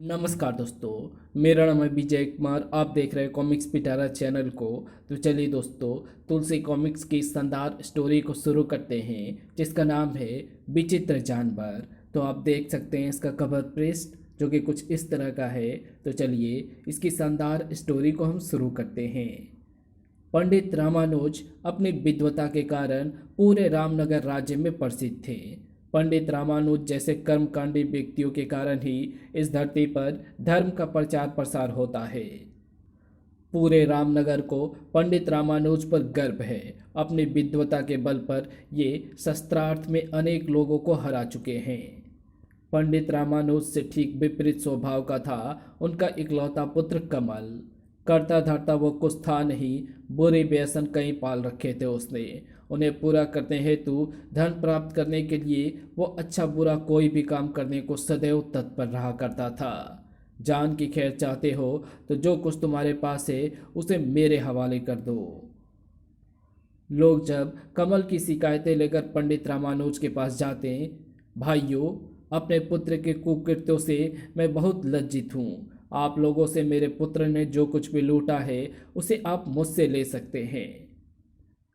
नमस्कार दोस्तों, मेरा नाम है विजय कुमार। आप देख रहे हैं कॉमिक्स पिटारा चैनल को। तो चलिए दोस्तों, तुलसी कॉमिक्स की शानदार स्टोरी को शुरू करते हैं, जिसका नाम है विचित्र जानवर। तो आप देख सकते हैं इसका कवर पृष्ठ, जो कि कुछ इस तरह का है। तो चलिए इसकी शानदार स्टोरी को हम शुरू करते हैं। पंडित रामानुज अपनी विद्वता के कारण पूरे रामनगर राज्य में प्रसिद्ध थे। पंडित रामानुज जैसे कर्मकांडी व्यक्तियों के कारण ही इस धरती पर धर्म का प्रचार प्रसार होता है। पूरे रामनगर को पंडित रामानुज पर गर्व है। अपनी विद्वता के बल पर ये शस्त्रार्थ में अनेक लोगों को हरा चुके हैं। पंडित रामानुज से ठीक विपरीत स्वभाव का था उनका इकलौता पुत्र कमल। करता धरता वो कुछ था नहीं, बुरे व्यसन कई पाल रखे थे उसने। उन्हें पूरा करने हेतु धन प्राप्त करने के लिए वो अच्छा बुरा कोई भी काम करने को सदैव तत्पर रहा करता था। जान की खैर चाहते हो तो जो कुछ तुम्हारे पास है उसे मेरे हवाले कर दो। लोग जब कमल की शिकायतें लेकर पंडित रामानुज के पास जाते, भाइयों, अपने पुत्र के कुकृत्यों से मैं बहुत लज्जित हूँ। आप लोगों से मेरे पुत्र ने जो कुछ भी लूटा है उसे आप मुझसे ले सकते हैं।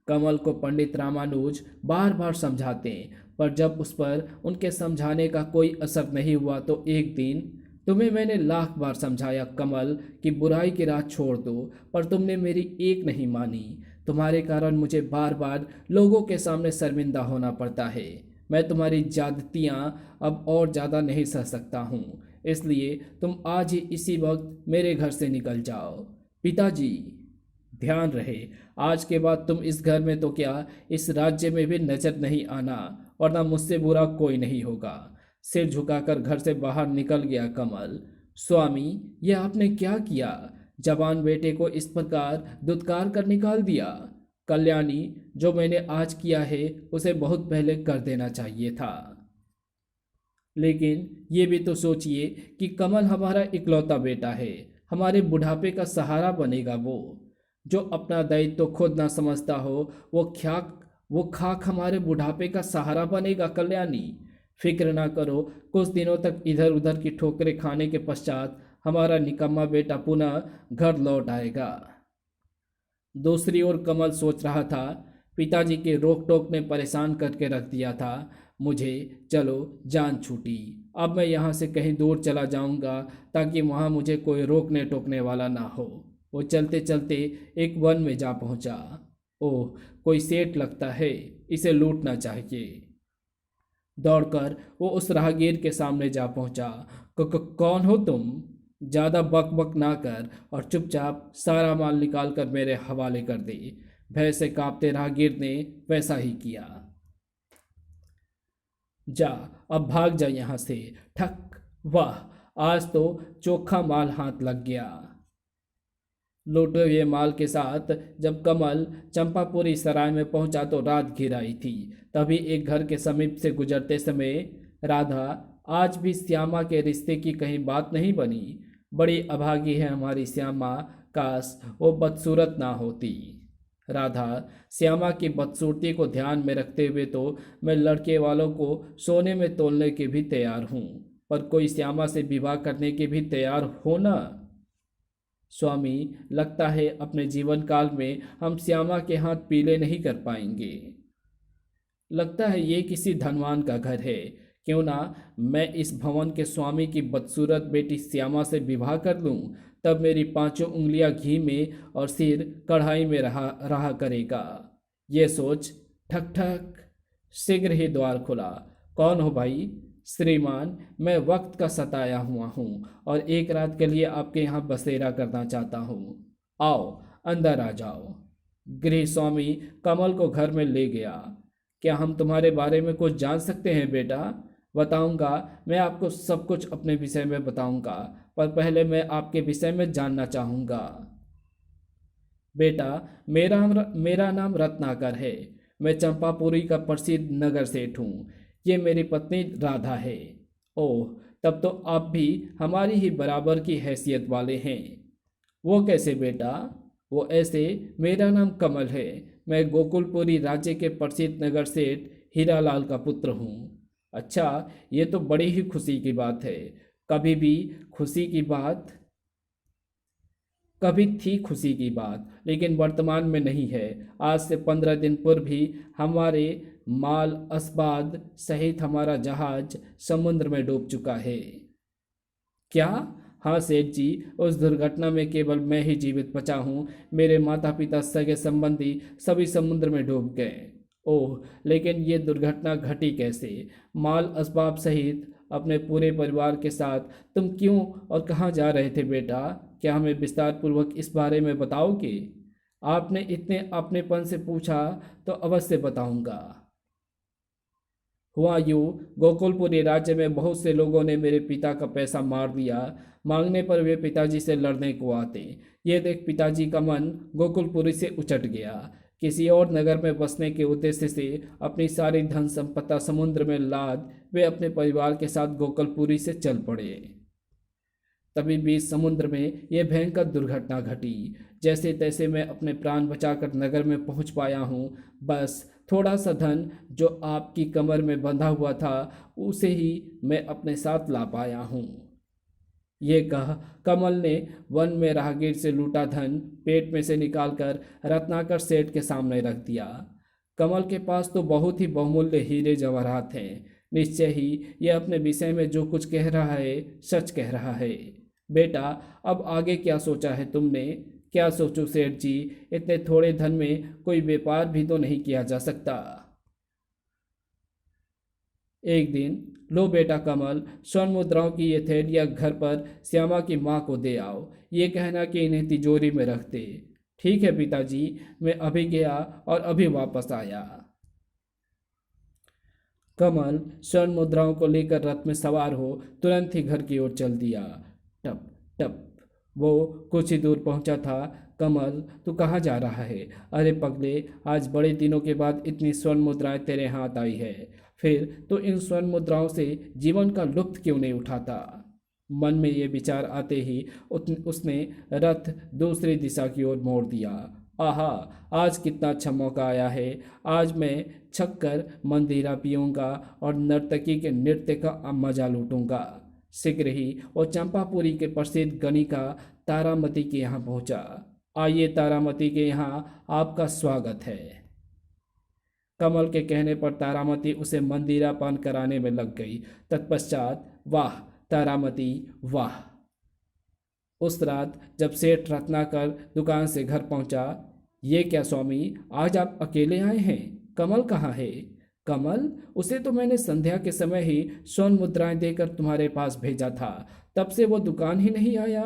कमल को पंडित रामानुज बार बार समझाते, पर जब उस पर उनके समझाने का कोई असर नहीं हुआ तो एक दिन, तुम्हें मैंने लाख बार समझाया कमल कि बुराई की राह छोड़ दो, पर तुमने मेरी एक नहीं मानी। तुम्हारे कारण मुझे बार बार लोगों के सामने शर्मिंदा होना पड़ता है। मैं तुम्हारी ज्यादतियाँ अब और ज़्यादा नहीं सह सकता हूँ, इसलिए तुम आज ही इसी वक्त मेरे घर से निकल जाओ। पिताजी, ध्यान रहे, आज के बाद तुम इस घर में तो क्या, इस राज्य में भी नजर नहीं आना, वरना मुझसे बुरा कोई नहीं होगा। सिर झुकाकर घर से बाहर निकल गया कमल। स्वामी, यह आपने क्या किया? जवान बेटे को इस प्रकार दुत्कार कर निकाल दिया। कल्याणी, जो मैंने आज किया है उसे बहुत पहले कर देना चाहिए था। लेकिन ये भी तो सोचिए कि कमल हमारा इकलौता बेटा है, हमारे बुढ़ापे का सहारा बनेगा वो। जो अपना दायित्व तो खुद ना समझता हो, वो खाक हमारे बुढ़ापे का सहारा बनेगा। कल्याणी, फिक्र ना करो, कुछ दिनों तक इधर उधर की ठोकरें खाने के पश्चात हमारा निकम्मा बेटा पुनः घर लौट आएगा। दूसरी ओर कमल सोच रहा था, पिताजी के रोक टोक ने परेशान करके रख दिया था मुझे। चलो, जान छूटी। अब मैं यहाँ से कहीं दूर चला जाऊँगा, ताकि वहाँ मुझे कोई रोकने टोकने वाला ना हो। वो चलते चलते एक वन में जा पहुँचा। ओह, कोई सेठ लगता है, इसे लूटना चाहिए। दौड़कर वो उस राहगीर के सामने जा पहुँचा। कौन हो तुम? ज़्यादा बक बक ना कर और चुपचाप सारा माल निकाल कर मेरे हवाले कर दे। भय से कांपते राहगीर ने वैसा ही किया। जा, अब भाग जा यहाँ से। ठक। वाह, आज तो चोखा माल हाथ लग गया। लूटे हुए माल के साथ जब कमल चंपापुरी सराय में पहुंचा तो रात घिर आई थी। तभी एक घर के समीप से गुजरते समय, राधा, आज भी श्यामा के रिश्ते की कहीं बात नहीं बनी। बड़ी अभागी है हमारी श्यामा, काश वो बदसूरत ना होती। राधा, श्यामा की बदसूरती को ध्यान में रखते हुए तो मैं लड़के वालों को सोने में तोलने के भी तैयार हूँ, पर कोई श्यामा से विवाह करने के भी तैयार हो ना? स्वामी, लगता है अपने जीवन काल में हम श्यामा के हाथ पीले नहीं कर पाएंगे। लगता है ये किसी धनवान का घर है। क्यों ना मैं इस भवन के स्वामी की बदसूरत बेटी श्यामा से विवाह कर लूं, तब मेरी पांचों उंगलियां घी में और सिर कढ़ाई में रहा रहा करेगा। ये सोच, ठक ठक, शीघ्र ही द्वार खुला। कौन हो भाई? श्रीमान, मैं वक्त का सताया हुआ हूँ और एक रात के लिए आपके यहाँ बसेरा करना चाहता हूँ। आओ, अंदर आ जाओ। गृह स्वामी कमल को घर में ले गया। क्या हम तुम्हारे बारे में कुछ जान सकते हैं बेटा? बताऊंगा, मैं आपको सब कुछ अपने विषय में बताऊंगा, पर पहले मैं आपके विषय में जानना चाहूंगा। बेटा, मेरा नाम रत्नाकर है। मैं चंपापुरी का प्रसिद्ध नगर सेठ हूँ। ये मेरी पत्नी राधा है। ओह, तब तो आप भी हमारी ही बराबर की हैसियत वाले हैं। वो कैसे बेटा? वो ऐसे, मेरा नाम कमल है। मैं गोकुलपुरी राज्य के प्रसिद्ध नगर सेठ हीरालाल का पुत्र हूँ। अच्छा, ये तो बड़ी ही खुशी की बात है। कभी भी खुशी की बात कभी थी खुशी की बात, लेकिन वर्तमान में नहीं है। आज से 15 दिन पूर्व भी हमारे माल असबाद सहित हमारा जहाज समुद्र में डूब चुका है। क्या? हाँ सेठ जी, उस दुर्घटना में केवल मैं ही जीवित बचा हूँ। मेरे माता पिता सगे संबंधी सभी समुद्र में डूब गए। ओह, लेकिन ये दुर्घटना घटी कैसे? माल असबाब सहित अपने पूरे परिवार के साथ तुम क्यों और कहाँ जा रहे थे बेटा? क्या हमें विस्तार पूर्वक इस बारे में बताओगे? आपने इतने अपनेपन से पूछा तो अवश्य बताऊंगा। हुआ यूं, गोकुलपुरी राज्य में बहुत से लोगों ने मेरे पिता का पैसा मार दिया। मांगने पर वे पिताजी से लड़ने को आते। ये देख पिताजी का मन गोकुलपुरी से उचट गया। किसी और नगर में बसने के उद्देश्य से अपनी सारी धन संपत्ति समुद्र में लाद वे अपने परिवार के साथ गोकुलपुरी से चल पड़े। तभी बीच समुद्र में यह भयंकर दुर्घटना घटी। जैसे तैसे मैं अपने प्राण बचाकर नगर में पहुंच पाया हूं। बस थोड़ा सा धन जो आपकी कमर में बंधा हुआ था उसे ही मैं अपने साथ ला पाया हूं। ये कह कमल ने वन में राहगीर से लूटा धन पेट में से निकालकर रत्नाकर सेठ के सामने रख दिया। कमल के पास तो बहुत ही बहुमूल्य हीरे जवाहरात हैं। निश्चय ही यह अपने विषय में जो कुछ कह रहा है सच कह रहा है। बेटा, अब आगे क्या सोचा है तुमने? क्या सोचूं सेठ जी, इतने थोड़े धन में कोई व्यापार भी तो नहीं किया जा सकता। एक दिन, लो बेटा कमल, स्वर्ण मुद्राओं की ये थैलियाँ घर पर श्यामा की माँ को दे आओ। ये कहना कि इन्हें तिजोरी में रख दे। ठीक है पिताजी, मैं अभी गया और अभी वापस आया। कमल स्वर्ण मुद्राओं को लेकर रथ में सवार हो तुरंत ही घर की ओर चल दिया। टप टप वो कुछ ही दूर पहुंचा था। कमल, तू कहाँ जा रहा है? अरे पगले, आज बड़े दिनों के बाद इतनी स्वर्ण मुद्राएं तेरे हाथ आई है। फिर तो इन स्वर्ण मुद्राओं से जीवन का लुत्फ क्यों नहीं उठाता? मन में ये विचार आते ही उसने रथ दूसरी दिशा की ओर मोड़ दिया। आहा, आज कितना अच्छा मौका आया है। आज मैं छक्कर मंदिरा पीऊंगा और नर्तकी के नृत्य का मजा लूटूंगा। शीघ्र ही वो चंपापुरी के प्रसिद्ध गणिका तारामती के यहाँ पहुंचा। आइए तारामती के यहाँ आपका स्वागत है। कमल के कहने पर तारामती उसे मंदिरा पान कराने में लग गई। तत्पश्चात वाह तारामती वाह। उस रात जब सेठ रत्नाकर दुकान से घर पहुंचा, ये क्या स्वामी, आज आप अकेले आए हैं? कमल कहाँ है? कमल, उसे तो मैंने संध्या के समय ही स्वर्ण मुद्राएं देकर तुम्हारे पास भेजा था, तब से वो दुकान ही नहीं आया।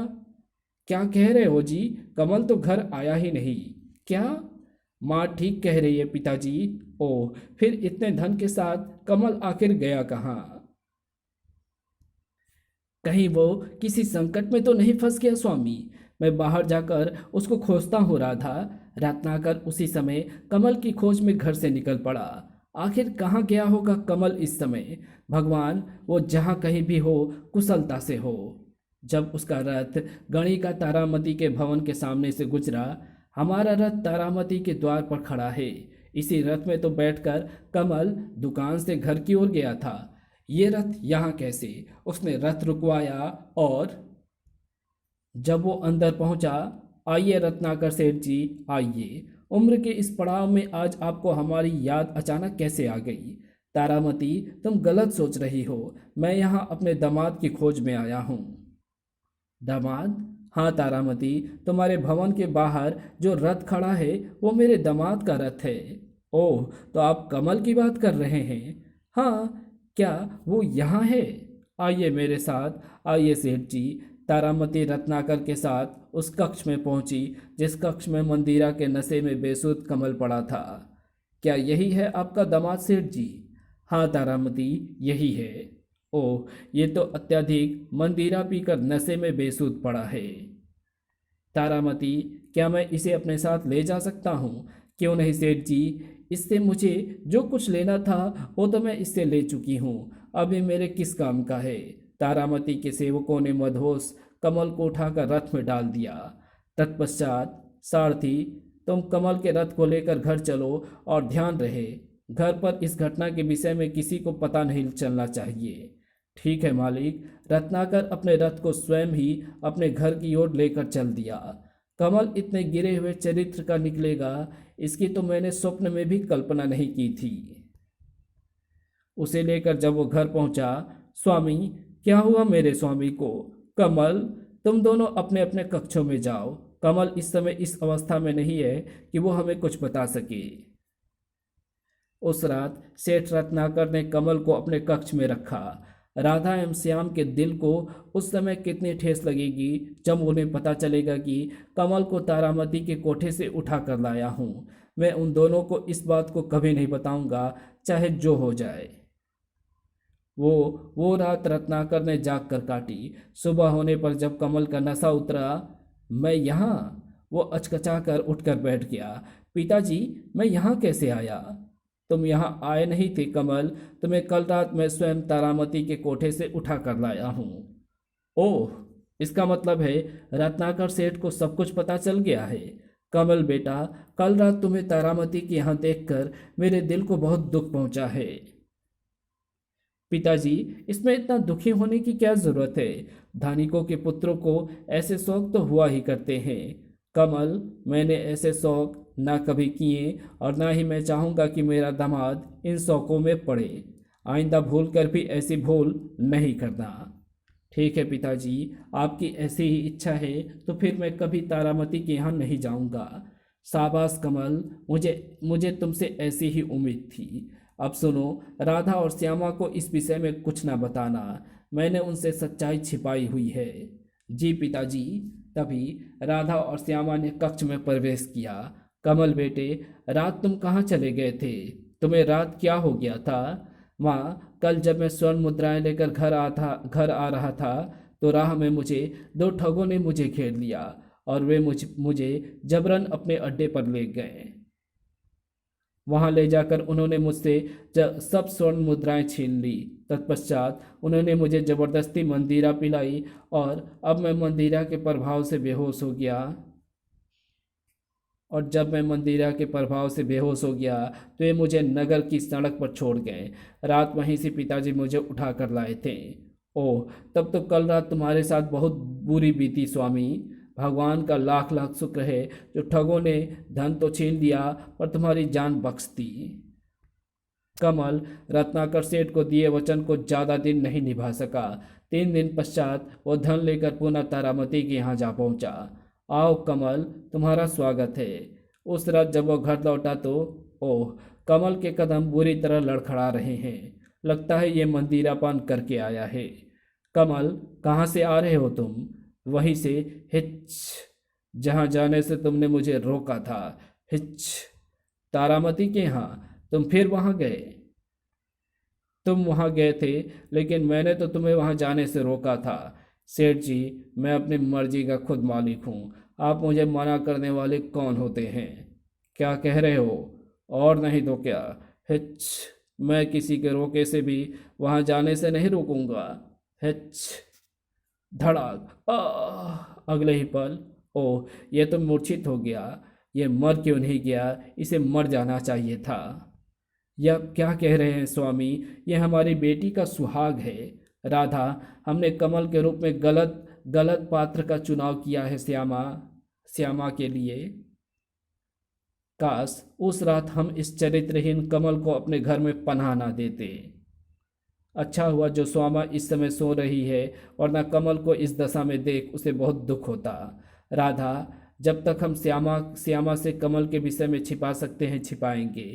क्या कह रहे हो जी? कमल तो घर आया ही नहीं। क्या? माँ ठीक कह रही है पिताजी। ओह, फिर इतने धन के साथ कमल आखिर गया कहाँ? कहीं वो किसी संकट में तो नहीं फंस गया स्वामी? मैं बाहर जाकर उसको खोजता हो रहा था। रत्नाकर उसी समय कमल की खोज में घर से निकल पड़ा। आखिर कहाँ गया होगा कमल इस समय? भगवान, वो जहाँ कहीं भी हो कुशलता से हो। जब उसका रथ गणिका तारामती के भवन के सामने से गुजरा। हमारा रथ तारामती के द्वार पर खड़ा है। इसी रथ में तो बैठकर कमल दुकान से घर की ओर गया था। ये रथ यहाँ कैसे? उसने रथ रुकवाया और जब वो अंदर पहुंचा, आइए रत्नाकर सेठ जी, आइए। उम्र के इस पड़ाव में आज आपको हमारी याद अचानक कैसे आ गई? तारामती, तुम गलत सोच रही हो। मैं यहाँ अपने दामाद की खोज में आया हूँ। दामाद? हाँ तारामती, तुम्हारे भवन के बाहर जो रथ खड़ा है वो मेरे दामाद का रथ है। ओह, तो आप कमल की बात कर रहे हैं? हाँ, क्या वो यहाँ है? आइए मेरे साथ, आइए सेठ जी। तारामती रत्नाकर के साथ उस कक्ष में पहुंची जिस कक्ष में मंदिरा के नशे में बेसुध कमल पड़ा था। क्या यही है आपका दामाद सेठ जी? हाँ तारामती, यही है। ओह, ये तो अत्यधिक मंदिरा पीकर नशे में बेसुध पड़ा है। तारामती, क्या मैं इसे अपने साथ ले जा सकता हूँ? क्यों नहीं सेठ जी, इससे मुझे जो कुछ लेना था वो तो मैं इससे ले चुकी हूँ। अभी मेरे किस काम का है? तारामती के सेवकों ने मदहोश कमल को उठाकर रथ में डाल दिया। तत्पश्चात, सारथी, तुम कमल के रथ को लेकर घर चलो और ध्यान रहे घर पर इस घटना के विषय में किसी को पता नहीं चलना चाहिए। ठीक है मालिक। रत्नाकर अपने रथ को स्वयं ही अपने घर की ओर लेकर चल दिया। कमल इतने गिरे हुए चरित्र का निकलेगा, इसकी तो मैंने स्वप्न में भी कल्पना नहीं की थी। उसे लेकर जब वो घर पहुंचा, स्वामी, क्या हुआ मेरे स्वामी को? कमल, तुम दोनों अपने अपने कक्षों में जाओ। कमल इस समय इस अवस्था में नहीं है कि वो हमें कुछ बता सके। उस रात सेठ रत्नाकर ने कमल को अपने कक्ष में रखा। राधा एवं श्याम के दिल को उस समय कितनी ठेस लगेगी जब उन्हें पता चलेगा कि कमल को तारामती के कोठे से उठा कर लाया हूँ। मैं उन दोनों को इस बात को कभी नहीं बताऊंगा, चाहे जो हो जाए। वो रात रत्नाकर ने जाग कर काटी। सुबह होने पर जब कमल का नशा उतरा, मैं यहाँ, वो अचकचा कर उठकर बैठ गया। पिताजी, मैं यहाँ कैसे आया? तुम यहाँ आए नहीं थे कमल, तुम्हें कल रात मैं स्वयं तारामती के कोठे से उठा कर लाया हूँ। ओह, इसका मतलब है रत्नाकर सेठ को सब कुछ पता चल गया है। कमल बेटा, कल रात तुम्हें तारामती के यहाँ देखकर मेरे दिल को बहुत दुख पहुंचा है। पिताजी, इसमें इतना दुखी होने की क्या जरूरत है? धनिकों के पुत्रों को ऐसे शौक तो हुआ ही करते हैं। कमल, मैंने ऐसे शौक ना कभी किए और ना ही मैं चाहूँगा कि मेरा दामाद इन शौकों में पड़े। आइंदा भूल कर भी ऐसी भूल नहीं करना। ठीक है पिताजी, आपकी ऐसी ही इच्छा है तो फिर मैं कभी तारामती के यहाँ नहीं जाऊँगा। शाबाश कमल, मुझे मुझे तुमसे ऐसी ही उम्मीद थी। अब सुनो, राधा और श्यामा को इस विषय में कुछ ना बताना, मैंने उनसे सच्चाई छिपाई हुई है। जी पिताजी। तभी राधा और श्यामा ने कक्ष में प्रवेश किया। कमल बेटे, रात तुम कहाँ चले गए थे? तुम्हें रात क्या हो गया था? माँ, कल जब मैं स्वर्ण मुद्राएं लेकर घर आ रहा था तो राह में मुझे दो ठगों ने मुझे घेर लिया और वे मुझे जबरन अपने अड्डे पर ले गए। वहां ले जाकर उन्होंने मुझसे सब स्वर्ण मुद्राएं छीन ली। तत्पश्चात उन्होंने मुझे जबरदस्ती मंदिरा पिलाई और अब मैं मंदिरा के प्रभाव से बेहोश हो गया। और जब मैं मंदिरा के प्रभाव से बेहोश हो गया तो ये मुझे नगर की सड़क पर छोड़ गए। रात वहीं से पिताजी मुझे उठा कर लाए थे। ओह, तब तो कल रात तुम्हारे साथ बहुत बुरी बीती स्वामी। भगवान का लाख लाख शुक्र है जो ठगों ने धन तो छीन लिया पर तुम्हारी जान बख्श दी। कमल रत्नाकर सेठ को दिए वचन को ज्यादा दिन नहीं निभा सका। 3 दिन पश्चात वो धन लेकर पुनः तारामती के यहाँ जा पहुंचा। आओ कमल, तुम्हारा स्वागत है। उस रात जब वो घर लौटा तो ओह, कमल के कदम बुरी तरह लड़खड़ा रहे हैं। लगता है ये मंदिरापान करके आया है। कमल, कहाँ से आ रहे हो तुम? वहीं से, हिच, जहाँ जाने से तुमने मुझे रोका था। हिच, तारामती के यहाँ तुम फिर वहाँ गए? तुम वहाँ गए थे लेकिन मैंने तो तुम्हें वहाँ जाने से रोका था। सेठ जी, मैं अपनी मर्जी का खुद मालिक हूँ, आप मुझे मना करने वाले कौन होते हैं? क्या कह रहे हो? और नहीं तो क्या। हिच, मैं किसी के रोके से भी वहाँ जाने से नहीं रोकूंगा। हिच, धड़ाक, अगले ही पल, ओह, यह तो मूर्छित हो गया। ये मर क्यों नहीं गया? इसे मर जाना चाहिए था। यह क्या कह रहे हैं स्वामी? यह हमारी बेटी का सुहाग है। राधा, हमने कमल के रूप में गलत गलत पात्र का चुनाव किया है श्यामा श्यामा के लिए। काश उस रात हम इस चरित्रहीन कमल को अपने घर में पनाह ना देते। अच्छा हुआ जो श्यामा इस समय सो रही है, वरना कमल को इस दशा में देख उसे बहुत दुख होता। राधा, जब तक हम श्यामा से कमल के विषय में छिपा सकते हैं छिपाएंगे।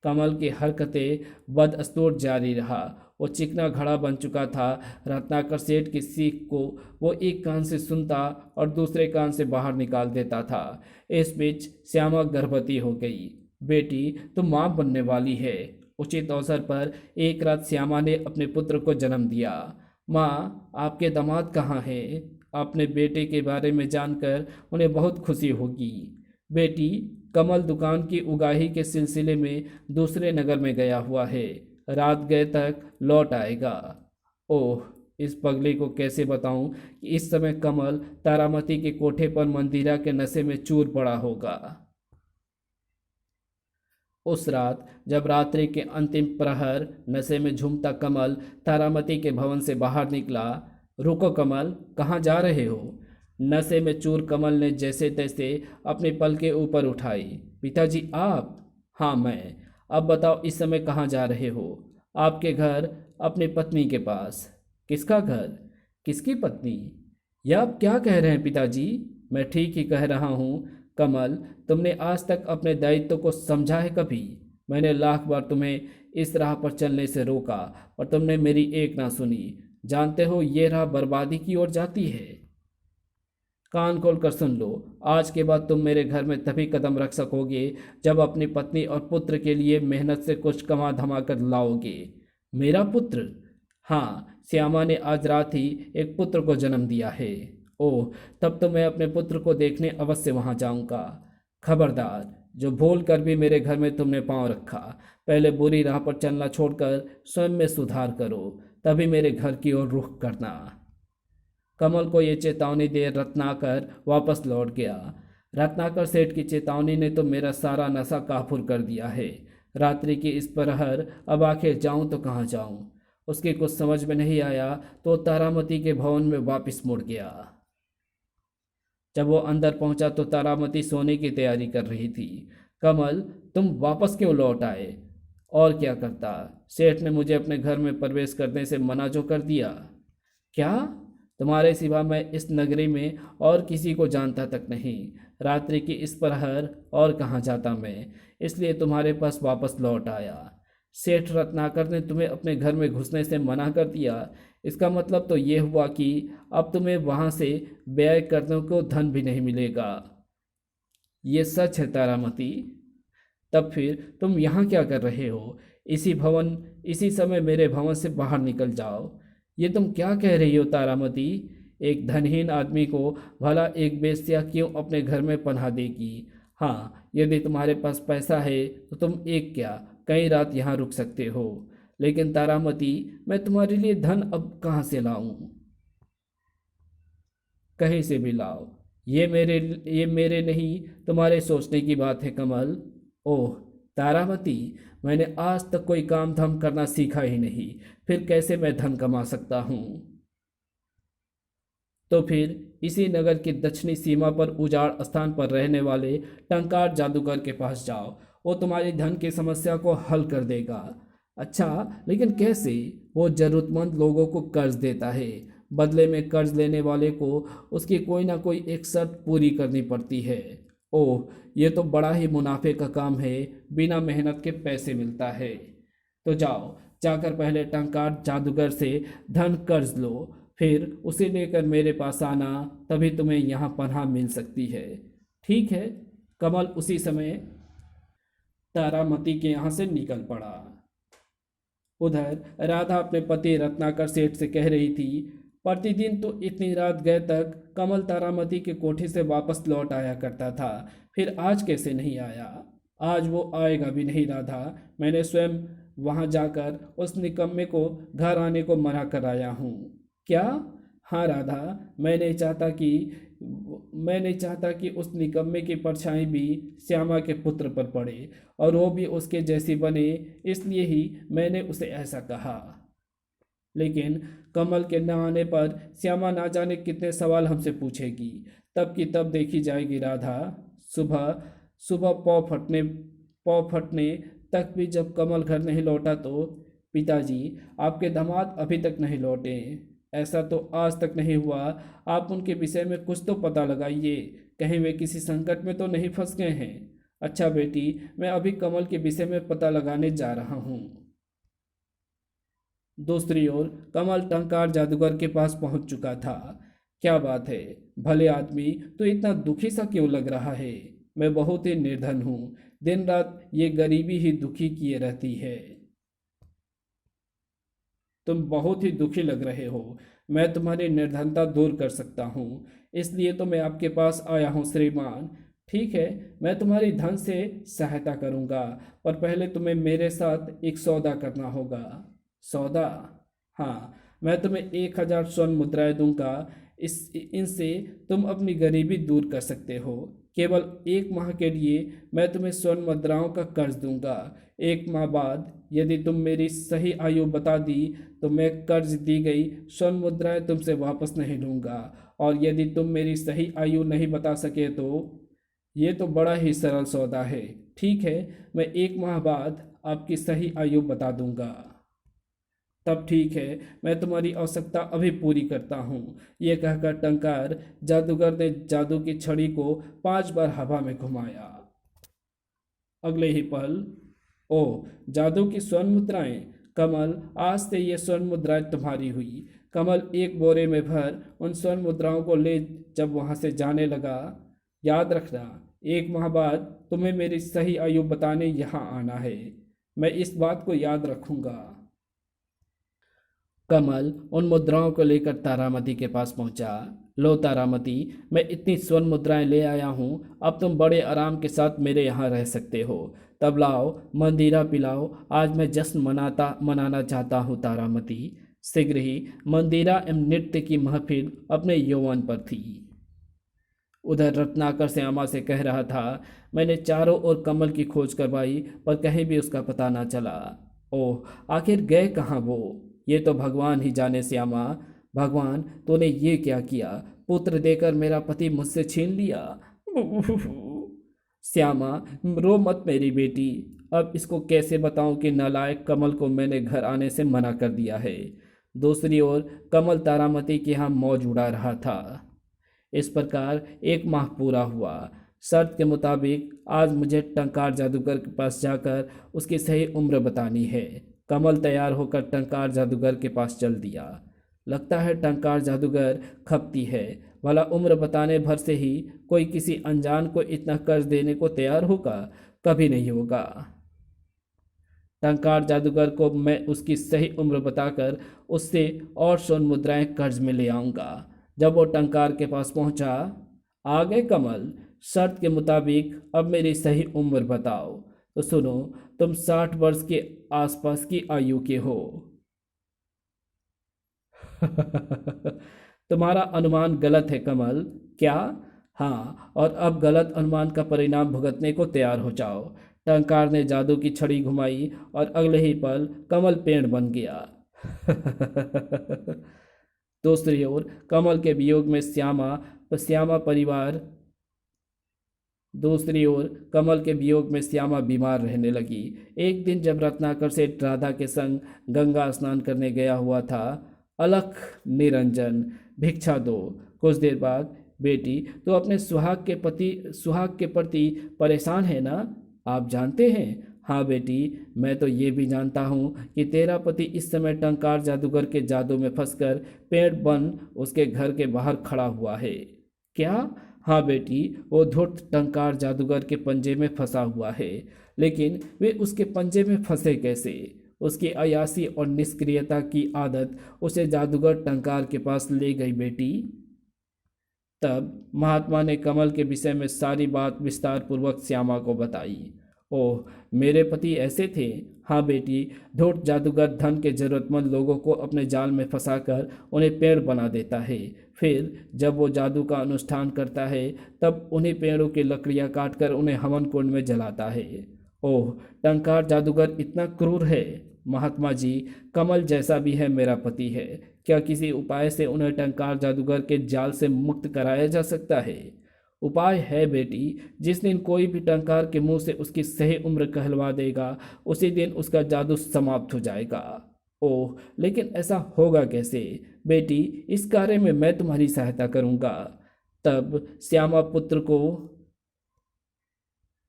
कमल की हरकतें बदस्तूर जारी रहा। वो चिकना घड़ा बन चुका था। रत्नाकर सेठ की सीख को वो एक कान से सुनता और दूसरे कान से बाहर निकाल देता था। इस बीच श्यामा गर्भवती हो गई। बेटी, तुम माँ बनने वाली है। उचित अवसर पर एक रात श्यामा ने अपने पुत्र को जन्म दिया। माँ, आपके दामाद कहाँ हैं? अपने बेटे के बारे में जानकर उन्हें बहुत खुशी होगी। बेटी, कमल दुकान की उगाही के सिलसिले में दूसरे नगर में गया हुआ है, रात गए तक लौट आएगा। ओह, इस पगली को कैसे बताऊं कि इस समय कमल तारामती के कोठे पर मंदिरा के नशे में चूर पड़ा होगा। उस रात जब रात्रि के अंतिम प्रहर नशे में झूमता कमल तारामती के भवन से बाहर निकला। रुको कमल, कहाँ जा रहे हो? नशे में चूर कमल ने जैसे तैसे अपनी पलकें ऊपर उठाई। पिताजी आप? हाँ मैं। अब बताओ इस समय कहाँ जा रहे हो? आपके घर, अपनी पत्नी के पास। किसका घर? किसकी पत्नी? यह आप क्या कह रहे हैं पिताजी? मैं ठीक ही कह रहा हूँ कमल। तुमने आज तक अपने दायित्व को समझा है कभी? मैंने लाख बार तुम्हें इस राह पर चलने से रोका, पर तुमने मेरी एक ना सुनी। जानते हो ये राह बर्बादी की ओर जाती है। कान खोल कर सुन लो, आज के बाद तुम मेरे घर में तभी कदम रख सकोगे जब अपनी पत्नी और पुत्र के लिए मेहनत से कुछ कमा धमा कर लाओगे। मेरा पुत्र? हाँ, श्यामा ने आज रात ही एक पुत्र को जन्म दिया है। ओह, तब तो मैं अपने पुत्र को देखने अवश्य वहां जाऊंगा। खबरदार, जो भूल कर भी मेरे घर में तुमने पांव रखा, पहले बुरी राह पर चलना छोड़कर स्वयं में सुधार करो, तभी मेरे घर की ओर रुख करना। कमल को ये चेतावनी दे रत्नाकर वापस लौट गया। रत्नाकर सेठ की चेतावनी ने तो मेरा सारा नशा काफूर कर दिया है। रात्रि की इस प्रहर अब आखिर जाऊं तो कहाँ जाऊं? उसकी कुछ समझ में नहीं आया तो तारामती के भवन में वापस मुड़ गया। जब वो अंदर पहुंचा तो तारामती सोने की तैयारी कर रही थी। कमल, तुम वापस क्यों लौट आए? और क्या करता? सेठ ने मुझे अपने घर में प्रवेश करने से मना जो कर दिया। क्या? तुम्हारे सिवा मैं इस नगरी में और किसी को जानता तक नहीं। रात्रि की इस प्रहर और कहाँ जाता मैं, इसलिए तुम्हारे पास वापस लौट आया। सेठ रत्नाकर ने तुम्हें अपने घर में घुसने से मना कर दिया। इसका मतलब तो ये हुआ कि अब तुम्हें वहां से व्यय करने को धन भी नहीं मिलेगा। ये सच है तारामती? तब फिर तुम यहाँ क्या कर रहे हो? इसी समय मेरे भवन से बाहर निकल जाओ। ये तुम क्या कह रही हो तारामती? एक धनहीन आदमी को भला एक वेश्या क्यों अपने घर में पनाह देगी? हाँ, यदि तुम्हारे पास पैसा है तो तुम एक क्या कई रात यहाँ रुक सकते हो। लेकिन तारामती, मैं तुम्हारे लिए धन अब कहाँ से लाऊं? कहीं से भी लाओ। ये मेरे नहीं, तुम्हारे सोचने की बात है कमल। ओह तारामती, मैंने आज तक कोई काम धाम करना सीखा ही नहीं, फिर कैसे मैं धन कमा सकता हूँ? तो फिर इसी नगर की दक्षिणी सीमा पर उजाड़ स्थान पर रहने वाले टंकार जादूगर के पास जाओ, वो तुम्हारी धन की समस्या को हल कर देगा। अच्छा, लेकिन कैसे? वो जरूरतमंद लोगों को कर्ज देता है। बदले में कर्ज लेने वाले को उसकी कोई ना कोई एक शर्त पूरी करनी पड़ती है। ओह, ये तो बड़ा ही मुनाफे का काम है, बिना मेहनत के पैसे मिलता है। तो जाओ, जाकर पहले टंकार जादूगर से धन कर्ज लो, फिर उसे लेकर मेरे पास आना, तभी तुम्हें यहाँ पनाह मिल सकती है। ठीक है। कमल उसी समय तारामती के यहाँ से निकल पड़ा। उधर राधा अपने पति रत्नाकर सेठ से कह रही थी, प्रतिदिन तो इतनी रात गए तक कमल तारामती के कोठे से वापस लौट आया करता था, फिर आज कैसे नहीं आया? आज वो आएगा भी नहीं राधा। मैंने स्वयं वहां जाकर उस निकम्मे को घर आने को मना कराया हूँ। क्या? हाँ राधा, मैं नहीं चाहता कि उस निकम्मे की परछाई भी श्यामा के पुत्र पर पड़े और वो भी उसके जैसी बने, इसलिए ही मैंने उसे ऐसा कहा। लेकिन कमल के न आने पर श्यामा ना जाने कितने सवाल हमसे पूछेगी, तब की तब देखी जाएगी राधा। सुबह सुबह पौ फटने तक भी जब कमल घर नहीं लौटा तो पिताजी, आपके दामाद अभी तक नहीं लौटे। ऐसा तो आज तक नहीं हुआ। आप उनके विषय में कुछ तो पता लगाइए, कहीं वे किसी संकट में तो नहीं फंस गए हैं। अच्छा बेटी, मैं अभी कमल के विषय में पता लगाने जा रहा हूँ। दूसरी ओर कमल टंकार जादूगर के पास पहुंच चुका था। क्या बात है, भले आदमी, तो इतना दुखी सा क्यों लग रहा है? मैं बहुत ही निर्धन हूँ, दिन रात ये गरीबी ही दुखी किए रहती है। तुम बहुत ही दुखी लग रहे हो। मैं तुम्हारी निर्धनता दूर कर सकता हूँ, इसलिए तो मैं आपके पास आया हूँ श्रीमान। ठीक है, मैं तुम्हारी धन से सहायता करूँगा, पर पहले तुम्हें मेरे साथ एक सौदा करना होगा। सौदा? हाँ, मैं तुम्हें 1000 स्वर्ण मुद्राएं दूंगा। इनसे तुम अपनी गरीबी दूर कर सकते हो। केवल 1 माह के लिए मैं तुम्हें स्वर्ण मुद्राओं का कर्ज दूंगा। 1 माह बाद यदि तुम मेरी सही आयु बता दी तो मैं कर्ज दी गई स्वर्ण मुद्राएं तुमसे वापस नहीं लूंगा, और यदि तुम मेरी सही आयु नहीं बता सके तो ये तो बड़ा ही सरल सौदा है। ठीक है, मैं 1 माह बाद आपकी सही आयु बता दूंगा। तब ठीक है, मैं तुम्हारी आवश्यकता अभी पूरी करता हूँ। ये कहकर टंकार जादूगर ने जादू की छड़ी को 5 बार हवा में घुमाया। अगले ही पल, ओ जादू की स्वर्ण मुद्राएं, कमल आज से ये स्वर्ण मुद्राएं तुम्हारी हुई। कमल एक बोरे में भर उन स्वर्ण मुद्राओं को ले जब वहां से जाने लगा। याद रखना, 1 माह बाद तुम्हें मेरी सही आयु बताने यहाँ आना है। मैं इस बात को याद रखूंगा। कमल उन मुद्राओं को लेकर तारामती के पास पहुंचा। लो तारामती, मैं इतनी स्वर्ण मुद्राएं ले आया हूँ, अब तुम बड़े आराम के साथ मेरे यहाँ रह सकते हो। तब लाओ मंदिरा पिलाओ, आज मैं जश्न मनाना चाहता हूँ तारामती। शीघ्र ही मंदिरा एवं नृत्य की महफिल अपने यौवन पर थी। उधर रत्नाकर श्यामा से कह रहा था, मैंने चारों ओर कमल की खोज करवाई पर कहीं भी उसका पता ना चला। ओह, आखिर गए कहाँ वो? ये तो भगवान ही जाने श्यामा। भगवान, तूने ये क्या किया? पुत्र देकर मेरा पति मुझसे छीन लिया। श्यामा, रो मत मेरी बेटी। अब इसको कैसे बताऊं कि नालायक कमल को मैंने घर आने से मना कर दिया है। दूसरी ओर कमल तारामती के यहाँ मौज उड़ा रहा था। इस प्रकार 1 माह पूरा हुआ। शर्त के मुताबिक आज मुझे टंकार जादूगर के पास जाकर उसकी सही उम्र बतानी है। कमल तैयार होकर टंकार जादूगर के पास चल दिया। लगता है टंकार जादूगर खपती है, भला उम्र बताने भर से ही कोई किसी अनजान को इतना कर्ज देने को तैयार होगा? कभी नहीं होगा। टंकार जादूगर को मैं उसकी सही उम्र बताकर उससे और स्वर्ण मुद्राएं कर्ज में ले आऊंगा। जब वो टंकार के पास पहुंचा, आ गए कमल, शर्त के मुताबिक अब मेरी सही उम्र बताओ। तो सुनो, तुम 60 वर्ष के आसपास की आयु के हो। तुम्हारा अनुमान गलत है कमल। क्या? हाँ, और अब गलत अनुमान का परिणाम भुगतने को तैयार हो जाओ। टंकार ने जादू की छड़ी घुमाई और अगले ही पल कमल पेड़ बन गया। दूसरी ओर कमल के वियोग में श्यामा परिवार दूसरी ओर कमल के वियोग में श्यामा बीमार रहने लगी। एक दिन जब रत्नाकर से राधा के संग गंगा स्नान करने गया हुआ था, अलख निरंजन, भिक्षा दो। कुछ देर बाद, बेटी तो अपने सुहाग के प्रति परेशान है ना? आप जानते हैं। हाँ बेटी, मैं तो ये भी जानता हूँ कि तेरा पति इस समय टंकार जादूगर के जादू में फंसकर पेड़ बन उसके घर के बाहर खड़ा हुआ है। क्या? हाँ बेटी, वो धूर्त टंकार जादूगर के पंजे में फंसा हुआ है। लेकिन वे उसके पंजे में फंसे कैसे? उसकी अयासी और निष्क्रियता की आदत उसे जादूगर टंकार के पास ले गई बेटी। तब महात्मा ने कमल के विषय में सारी बात विस्तार पूर्वक श्यामा को बताई। ओह, मेरे पति ऐसे थे। हाँ बेटी, धूर्त जादूगर धन के जरूरतमंद लोगों को अपने जाल में फंसाकर उन्हें पेड़ बना देता है। फिर जब वो जादू का अनुष्ठान करता है तब उन्हीं पेड़ों की लकड़ियां काटकर उन्हें हवन कुंड में जलाता है। ओह, टंकार जादूगर इतना क्रूर है। महात्मा जी, कमल जैसा भी है मेरा पति है। क्या किसी उपाय से उन्हें टंकार जादूगर के जाल से मुक्त कराया जा सकता है? उपाय है बेटी। जिस दिन कोई भी टंकार के मुंह से उसकी सही उम्र कहलवा देगा, उसी दिन उसका जादू समाप्त हो जाएगा। ओह, लेकिन ऐसा होगा कैसे? बेटी, इस कार्य में मैं तुम्हारी सहायता करूंगा। तब श्यामा पुत्र को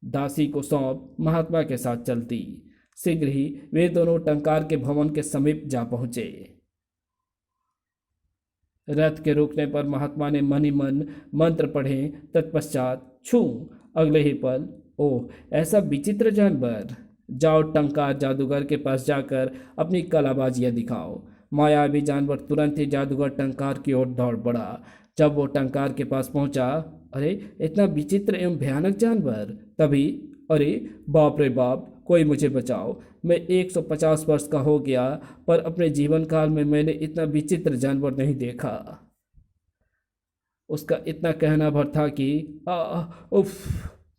दासी को सौंप महात्मा के साथ चलती। शीघ्र ही वे दोनों टंकार के भवन के समीप जा पहुंचे। रथ के रुकने पर महात्मा ने मन ही मन मंत्र पढ़े। तत्पश्चात छू, अगले ही पल, ओह, ऐसा विचित्र जानवर! जाओ टंकार जादूगर के पास जाकर अपनी कलाबाजियां दिखाओ। मायावी जानवर तुरंत ही जादूगर टंकार की ओर दौड़ पड़ा। जब वो टंकार के पास पहुंचा, अरे इतना विचित्र एवं भयानक जानवर! तभी, अरे बाप रे बाप, कोई मुझे बचाओ। मैं 150 वर्ष का हो गया पर अपने जीवन काल में मैंने इतना विचित्र जानवर नहीं देखा। उसका इतना कहना भर था कि उफ,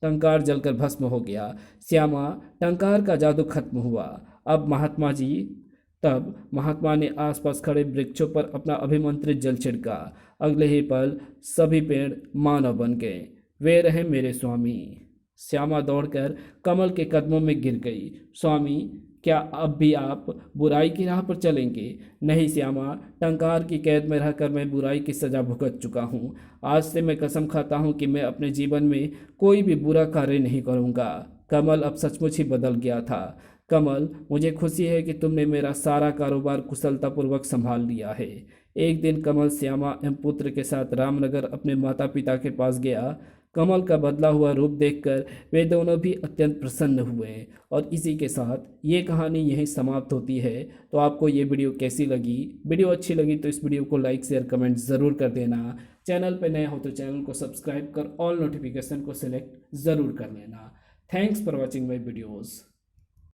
टंकार जलकर भस्म हो गया। श्यामा, टंकार का जादू खत्म हुआ। अब महात्मा जी तब महात्मा ने आसपास खड़े वृक्षों पर अपना अभिमंत्रित जल छिड़का। अगले ही पल सभी पेड़ मानव बन गए। वे रहे मेरे स्वामी। श्यामा दौड़कर कमल के कदमों में गिर गई। स्वामी, क्या अब भी आप बुराई की राह पर चलेंगे? नहीं श्यामा, टंकार की कैद में रहकर मैं बुराई की सजा भुगत चुका हूँ। आज से मैं कसम खाता हूँ कि मैं अपने जीवन में कोई भी बुरा कार्य नहीं करूँगा। कमल अब सचमुच ही बदल गया था। कमल, मुझे खुशी है कि तुमने मेरा सारा कारोबार कुशलतापूर्वक संभाल लिया है। एक दिन कमल श्यामा एवं पुत्र के साथ रामनगर अपने माता पिता के पास गया। कमल का बदला हुआ रूप देखकर वे दोनों भी अत्यंत प्रसन्न हुए। और इसी के साथ ये कहानी यहीं समाप्त होती है। तो आपको ये वीडियो कैसी लगी? वीडियो अच्छी लगी तो इस वीडियो को लाइक शेयर कमेंट ज़रूर कर देना। चैनल पर नए हो तो चैनल को सब्सक्राइब कर ऑल नोटिफिकेशन को सिलेक्ट ज़रूर कर लेना। Thanks for watching my videos.